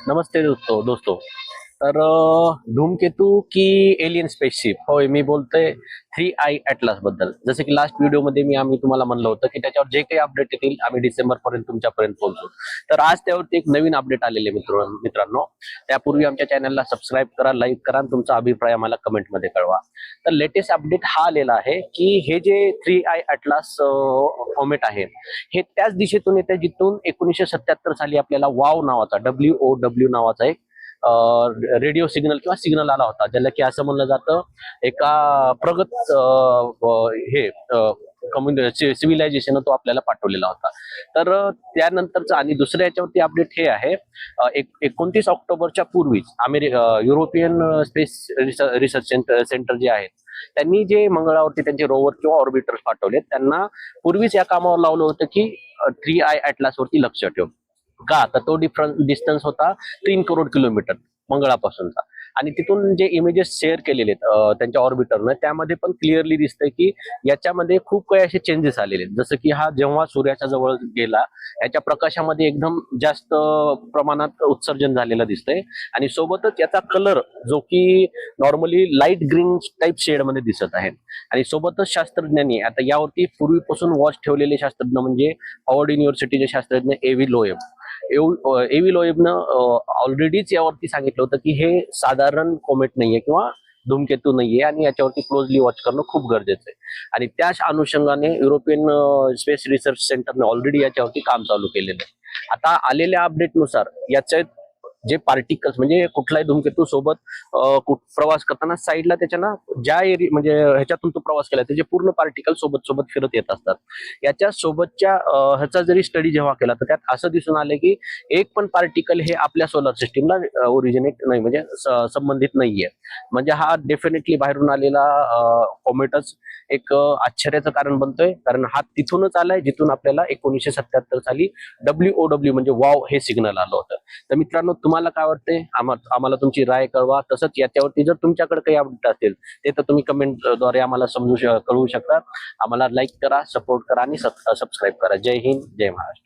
नमस्ते दोस्तों। तर धूमकेतू की एलियन स्पेसशिप, होय मी बोलतोय 3I ॲटलास बद्दल. जसं की लास्ट व्हिडिओमध्ये आम्ही तुम्हाला म्हणलं होतं की त्याच्यावर जे काही अपडेट येतील आम्ही डिसेंबर पर्यंत तुमच्यापर्यंत पोहोचू. तर आज त्यावरती एक नवीन अपडेट आलेले मित्रांनो. त्यापूर्वी आमच्या चॅनलला सबस्क्राईब करा, लाईक करा आणि तुमचा अभिप्राय आम्हाला कमेंटमध्ये कळवा. तर लेटेस्ट अपडेट हा आलेला आहे की हे जे 3I ॲटलास कॉमेट आहे हे त्याच दिशेतून येते जिथून 1977 साली आपल्याला वाव नावाचा WOW नावाचा एक रेडिओ सिग्नल किंवा सिग्नल आला होता, ज्याला की असं म्हणलं जातं एका प्रगत हे सिव्हिलायझेशन तो आपल्याला पाठवलेला होता. तर त्यानंतरचं आणि दुसऱ्या याच्यावरती अपडेट हे आहे 29 ऑक्टोबरच्या पूर्वीच युरोपियन स्पेस रिसर्च सेंटर जे आहेत त्यांनी जे मंगळावरती त्यांचे रोवर किंवा ऑर्बिटर्स पाठवले त्यांना पूर्वीच या कामावर लावलं होतं की 3I ॲटलास वरती लक्ष ठेव. का तर तो डिस्टन्स होता 3 करोड किलोमीटर मंगळापासूनचा. आणि तिथून जे इमेजेस शेअर केलेले आहेत त्यांच्या ऑर्बिटरनं त्यामध्ये पण क्लिअरली दिसतंय की याच्यामध्ये खूप काही असे चेंजेस आलेले आहेत. जसं की हा जेव्हा सूर्याच्या जवळ गेला याच्या प्रकाशामध्ये एकदम जास्त प्रमाणात उत्सर्जन झालेलं दिसतंय आणि सोबतच याचा कलर जो की normally light green type shade मध्ये दिसत आहे. आणि सोबतच शास्त्रज्ञांनी आता यावरती पूर्वीपासून वॉच ठेवलेले शास्त्रज्ञ म्हणजे हार्वर्ड युनिव्हर्सिटीचे शास्त्रज्ञ एव्ही लोएबनं ऑलरेडीच यावरती सांगितलं होतं की हे साधारण कोमेट नाहीये किंवा धूमकेतू नाहीये आणि याच्यावरती क्लोजली वॉच करणं खूप गरजेचं आहे. आणि त्याच अनुषंगाने युरोपियन स्पेस रिसर्च सेंटरने ऑलरेडी याच्यावरती काम चालू केलेलं आहे. आता आलेल्या अपडेटनुसार याचे जे पार्टिकल्स म्हणजे कुठलाही धूमकेतू सोबत प्रवास करताना साईडला त्याच्या ना ज्या एरिया म्हणजे ह्याच्यातून तो प्रवास केला त्याचे पूर्ण पार्टिकल सोबत सोबत फिरत येत असतात. याच्या सोबतच्या ह्याचा जरी स्टडी जेव्हा केला तर त्यात असं दिसून आलं की एक पण पार्टिकल हे आपल्या सोलर सिस्टीमला ओरिजिनेट नाही म्हणजे संबंधित नाहीये. म्हणजे हा डेफिनेटली बाहेरून आलेला कॉमेटच एक आश्चर्याचं कारण बनतोय, कारण हा तिथूनच आलाय जिथून आपल्याला 1977 साली WOW म्हणजे वाव हे सिग्नल आलं होतं. तर मित्रांनो तुम्हाला काय वाटतंय आम्हाला तुमची राय कळवा. तसंच याच्यावरती जर तुमच्याकडे काही अपडेट असेल ते तर तुम्ही कमेंटद्वारे आम्हाला कळवू शकता. आम्हाला लाईक करा, सपोर्ट करा आणि सबस्क्राईब करा. जय हिंद, जय महाराष्ट्र.